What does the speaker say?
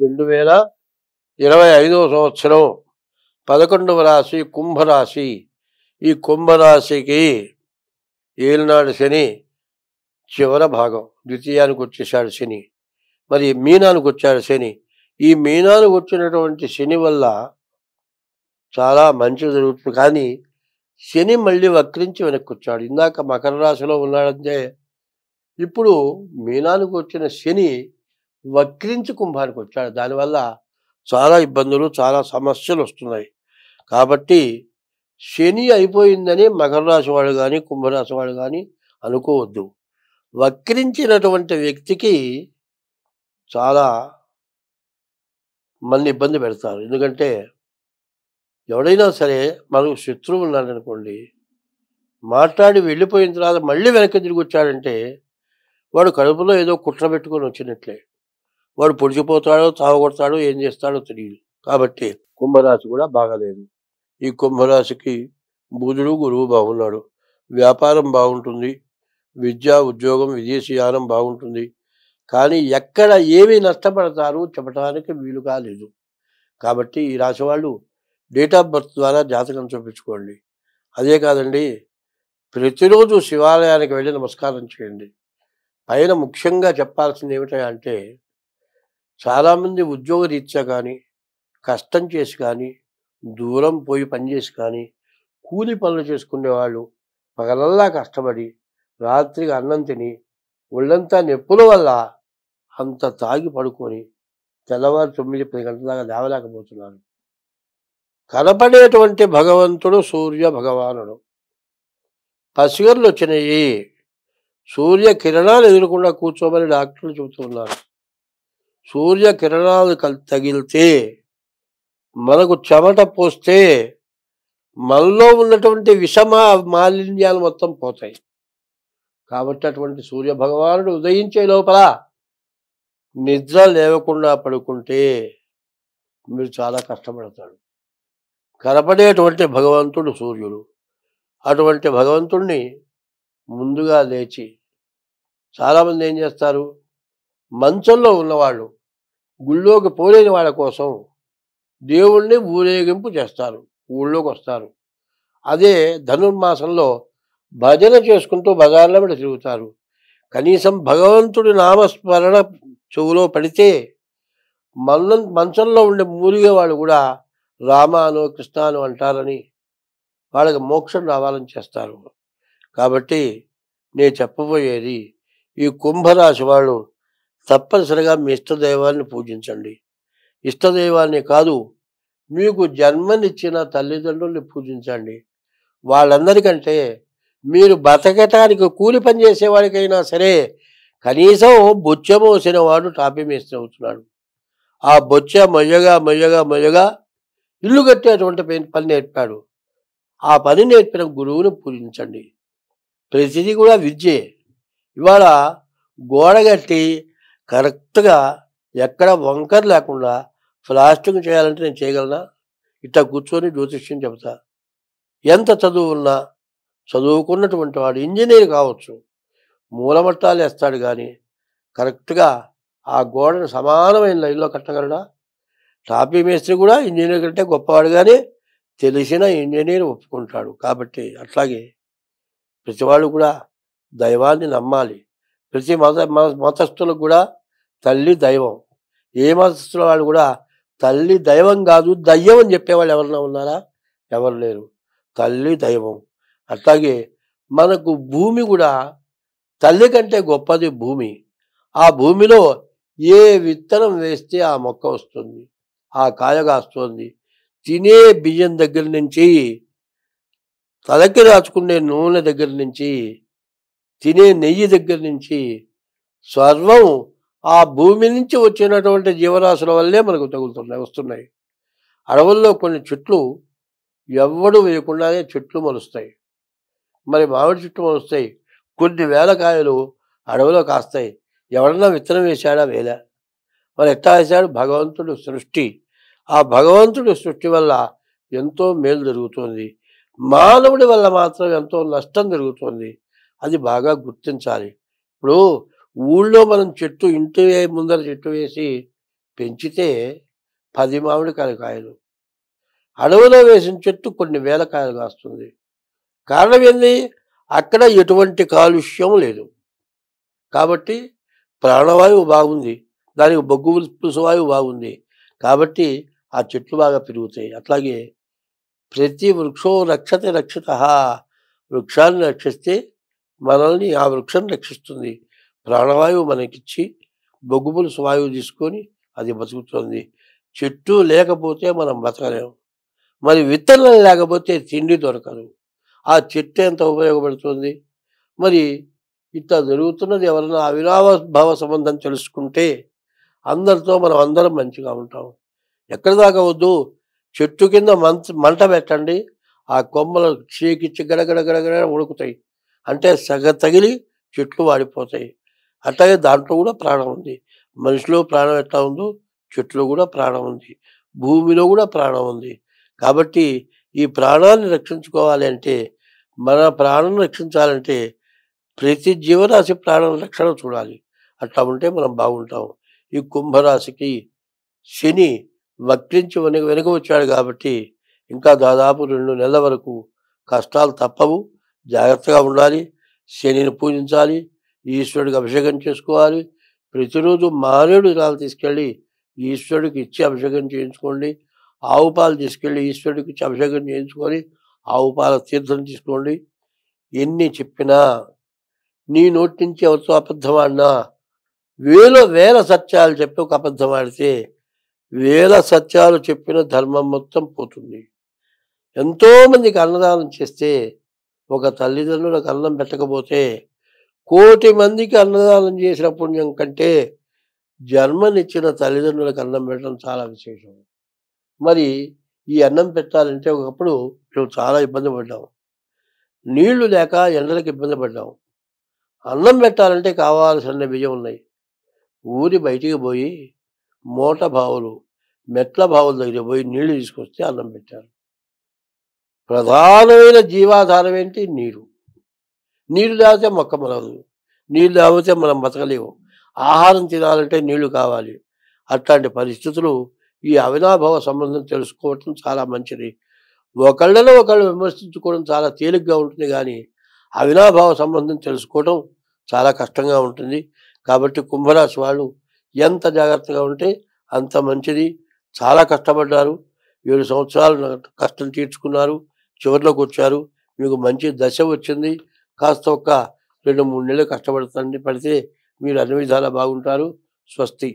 2025వ సంవత్సరం 11వ రాశి కుంభరాశి. ఈ కుంభరాశికి ఏలినాడు శని చివర భాగం, ద్వితీయానికి వచ్చేసాడు శని. మరి మీనానికి వచ్చాడు శని. ఈ మీనానికి వచ్చినటువంటి శని వల్ల చాలా మంచి జరుగుతుంది. కానీ శని మళ్ళీ వక్రించి వెనక్కి వచ్చాడు. ఇందాక మకర రాశిలో ఉన్నాడంటే ఇప్పుడు మీనానికి వచ్చిన శని వక్రించి కుంభానికి వచ్చాడు. దానివల్ల చాలా ఇబ్బందులు, చాలా సమస్యలు వస్తున్నాయి. కాబట్టి శని అయిపోయిందని మకర రాశి వాళ్ళు కానీ కుంభరాశి వాళ్ళు కానీ అనుకోవద్దు. వక్రించినటువంటి వ్యక్తికి చాలా మంది ఇబ్బంది పెడతారు. ఎందుకంటే ఎవడైనా సరే మనకు శత్రువు ఉన్నాడనుకోండి, మాట్లాడి వెళ్ళిపోయిన తర్వాత మళ్ళీ వెనక్కి తిరిగి వచ్చాడంటే వాడు కడుపులో ఏదో కుట్ర పెట్టుకొని వచ్చినట్లే. వాడు పొడిచిపోతాడో తాగొడతాడో ఏం చేస్తాడో తెలియదు. కాబట్టి కుంభరాశి కూడా బాగాలేదు. ఈ కుంభరాశికి బుధుడు గురువు బాగున్నాడు. వ్యాపారం బాగుంటుంది, విద్య ఉద్యోగం విదేశీయానం బాగుంటుంది. కానీ ఎక్కడ ఏమి నష్టపడతారు చెప్పడానికి వీలు కాలేదు. కాబట్టి ఈ రాశి వాళ్ళు డేట్ ఆఫ్ బర్త్ ద్వారా జాతకం చూపించుకోండి. అదే కాదండి, ప్రతిరోజు శివాలయానికి వెళ్ళి నమస్కారం చేయండి. పైన ముఖ్యంగా చెప్పాల్సింది ఏమిటంటే, చాలామంది ఉద్యోగ రీత్యా కానీ కష్టం చేసి కానీ దూరం పోయి పనిచేసి కానీ కూలి పనులు చేసుకునేవాళ్ళు పగలల్లా కష్టపడి రాత్రికి అన్నం తిని ఒళ్ళంతా నొప్పుల వల్ల అంత తాగి పడుకొని తెల్లవారు 9-10 గంటల దాకా లేవలేకపోతున్నారు. కనపడేటువంటి భగవంతుడు సూర్య భగవానుడు. పసిగర్లు వచ్చినాయి, సూర్య కిరణాలు ఎదురకుండా కూర్చోమని డాక్టర్లు చెబుతున్నారు. సూర్య కిరణాలు తగిలితే మనకు చెమట పోస్తే మనలో ఉన్నటువంటి విషమ మాలిన్యాలు మొత్తం పోతాయి. కాబట్టి అటువంటి సూర్య భగవానుడు ఉదయించే లోపల నిద్ర లేవకుండా పడుకుంటే మీరు చాలా కష్టపడతాడు. కనపడేటువంటి భగవంతుడు సూర్యుడు. అటువంటి భగవంతుడిని ముందుగా లేచి, చాలామంది ఏం చేస్తారు, మంచంలో ఉన్నవాళ్ళు గుళ్ళోకి పోలేని వాళ్ళ కోసం దేవుణ్ణి ఊరేగింపు చేస్తారు, ఊళ్ళోకి వస్తారు. అదే ధనుర్మాసంలో భజన చేసుకుంటూ బజార్లో కూడా తిరుగుతారు. కనీసం భగవంతుడి నామస్మరణ చెవులో పడితే మంచంలో ఉండే మూలిగే వాళ్ళు కూడా రామాను కృష్ణాను అంటారని వాళ్ళకి మోక్షం రావాలని చేస్తారు. కాబట్టి నేను చెప్పబోయేది, ఈ కుంభరాశి వాళ్ళు తప్పనిసరిగా మీ ఇష్టదైవాన్ని పూజించండి. ఇష్టదైవాన్ని కాదు, మీకు జన్మనిచ్చిన తల్లిదండ్రుల్ని పూజించండి. వాళ్ళందరికంటే మీరు బతకటానికి కూలి పని చేసేవాడికైనా సరే కనీసం బొచ్చ మోసిన వాడు టాపీ మేస్త్రి అవుతున్నాడు. ఆ బొచ్చ మొయ్యగా ఇల్లు కట్టేటువంటి పని నేర్పాడు. ఆ పని నేర్పిన గురువుని పూజించండి. ప్రతిదీ కూడా విద్యే. ఇవాళ గోడ కట్టి కరెక్ట్గా ఎక్కడ వంకర లేకుండా ప్లాస్టింగ్ చేయాలంటే నేను చేయగలనా? ఇట్లా కూర్చొని జ్యోతిష్యం చెబుతా. ఎంత చదువు ఉన్నా, చదువుకున్నటువంటి వాడు ఇంజనీర్ కావచ్చు, మూలమట్టాలు వేస్తాడు కానీ కరెక్ట్గా ఆ గోడను సమానమైన లైన్లో కట్టగలడా? టాపీ మేస్త్రి కూడా ఇంజనీర్ కంటే గొప్పవాడు కానీ తెలిసిన ఇంజనీర్ ఒప్పుకుంటాడు. కాబట్టి అట్లాగే ప్రతి వాళ్ళు కూడా దైవాన్ని నమ్మాలి. ప్రతి మతస్థులకు కూడా తల్లి దైవం. ఏ మతస్థుల వాళ్ళు కూడా తల్లి దైవం కాదు దయ్యం అని చెప్పేవాళ్ళు ఎవరన్నా ఉన్నారా? ఎవరు లేరు. తల్లి దైవం. అట్లాగే మనకు భూమి కూడా తల్లి కంటే గొప్పది భూమి. ఆ భూమిలో ఏ విత్తనం వేస్తే ఆ మొక్క వస్తుంది, ఆ కాయ కాస్తుంది. తినే బియ్యం దగ్గర నుంచి, తలకి రాచుకునే నూనె దగ్గర నుంచి, తినే నెయ్యి దగ్గర నుంచి సర్వం ఆ భూమి నుంచి వచ్చినటువంటి జీవరాశుల వల్లే మనకు వస్తున్నాయి. అడవుల్లో కొన్ని చెట్లు ఎవ్వడు వేయకుండానే చెట్లు మొలుస్తాయి. మరి మామిడి చెట్లు మొలుస్తాయి, కొన్ని వేల కాయలు అడవిలో కాస్తాయి. ఎవడన్నా విత్తనం వేశాడా? వేలా. మరి ఎట్లా వేశాడు? భగవంతుడు సృష్టి. ఆ భగవంతుడి సృష్టి వల్ల ఎంతో మేలు జరుగుతుంది, మానవుడి వల్ల మాత్రం ఎంతో నష్టం జరుగుతుంది. అది బాగా గుర్తించాలి. ఇప్పుడు ఊళ్ళో మనం చెట్టు ఇంటి ముందర చెట్టు వేసి పెంచితే 10 మామిడికాయల కాయలు, అడవిలో వేసిన చెట్టు కొన్ని వేల కాయలు కాస్తుంది. కారణం ఏంది? అక్కడ ఎటువంటి కాలుష్యం లేదు కాబట్టి ప్రాణవాయువు బాగుంది, దానికి బొగ్గు పులుసువాయువు బాగుంది కాబట్టి ఆ చెట్లు బాగా పెరుగుతాయి. అట్లాగే ప్రతి వృక్షో రక్షతే రక్షిత, వృక్షాన్ని రక్షిస్తే మనల్ని ఆ వృక్షం రక్షిస్తుంది. ప్రాణవాయువు మనకిచ్చి బొగ్గు పులుసు వాయువు తీసుకొని అది బతుకుతుంది. చెట్టు లేకపోతే మనం బతకలేము. మరి విత్తనం లేకపోతే తిండి దొరకదు. ఆ చెట్టు ఎంత ఉపయోగపడుతుంది? మరి ఇట్లా జరుగుతున్నది. ఎవరైనా అవినాభావ సంబంధం తెలుసుకుంటే అందరితో మనం అందరం మంచిగా ఉంటాం. ఎక్కడి దాకా వద్దు, చెట్టు కింద మంట పెట్టండి, ఆ కొమ్మలు చీకిచ్చి గడగడ గడగడ ఉడుకుతాయి, అంటే సగ తగిలి చెట్లు వాడిపోతాయి. అట్లాగే దాంట్లో కూడా ప్రాణం ఉంది. మనిషిలో ప్రాణం ఎట్లా ఉందో చెట్లో కూడా ప్రాణం ఉంది, భూమిలో కూడా ప్రాణం ఉంది. కాబట్టి ఈ ప్రాణాన్ని రక్షించుకోవాలి అంటే, మన ప్రాణం రక్షించాలంటే ప్రతి జీవరాశి ప్రాణం రక్షణ చూడాలి. అట్లా ఉంటే మనం బాగుంటాం. ఈ కుంభరాశికి శని వక్రించి వెనుక వచ్చాడు కాబట్టి ఇంకా దాదాపు 2 నెలల వరకు కష్టాలు తప్పవు. జాగ్రత్తగా ఉండాలి. శనిని పూజించాలి, ఈశ్వరుడికి అభిషేకం చేసుకోవాలి. ప్రతిరోజు మారేడు విరాలు తీసుకెళ్ళి ఈశ్వరుడికి ఇచ్చి అభిషేకం చేయించుకోండి. ఆవు పాలు తీసుకెళ్ళి ఈశ్వరుడికి ఇచ్చి అభిషేకం చేయించుకొని ఆవు పాల తీర్థం తీసుకోండి. ఎన్ని చెప్పినా, నీ నోటి నుంచి ఎవరితో అబద్ధం ఆడినా, వేల సత్యాలు చెప్పి ఒక అబద్ధం ఆడితే వేల సత్యాలు చెప్పిన ధర్మం మొత్తం పోతుంది. ఎంతోమందికి అన్నదానం చేస్తే, ఒక తల్లిదండ్రులకు అన్నం పెట్టకపోతే 1,000,000 మందికి అన్నదానం చేసిన పుణ్యం కంటే జన్మనిచ్చిన తల్లిదండ్రులకు అన్నం పెట్టడం చాలా విశేషం. మరి ఈ అన్నం పెట్టాలంటే ఒకప్పుడు మేము చాలా ఇబ్బంది పడ్డాం. నీళ్లు లేక ఎండలకు ఇబ్బంది పడ్డాం. అన్నం పెట్టాలంటే కావాల్సిన బియ్యం ఉన్నాయి. ఊరి బయటికి పోయి మోట బావులు, మెట్ల బావుల దగ్గర పోయి నీళ్లు తీసుకొస్తే అన్నం పెట్టారు. ప్రధానమైన జీవాధారం ఏంటి? నీరు. నీరు లేకపోతే మొక్క మొలవదు, నీళ్ళు లేకపోతే మనం బతకలేము. ఆహారం తినాలంటే నీళ్లు కావాలి. అట్లాంటి పరిస్థితులు ఈ అవినాభావ సంబంధం తెలుసుకోవటం చాలా మంచిది. ఒకళ్ళలో ఒకళ్ళు విమర్శించుకోవడం చాలా తేలిగ్గా ఉంటుంది, కానీ అవినాభావ సంబంధం తెలుసుకోవడం చాలా కష్టంగా ఉంటుంది. కాబట్టి కుంభరాశి వాళ్ళు ఎంత జాగ్రత్తగా ఉంటే అంత మంచిది. చాలా కష్టపడ్డారు, 7 సంవత్సరాలు కష్టం తీర్చుకున్నారు, చివరిలోకి వచ్చారు. మీకు మంచి దశ వచ్చింది. కాస్త ఒక 2-3 నెలలు కష్టపడుతుంది, పడితే మీరు అన్ని విధాలా బాగుంటారు. స్వస్తి.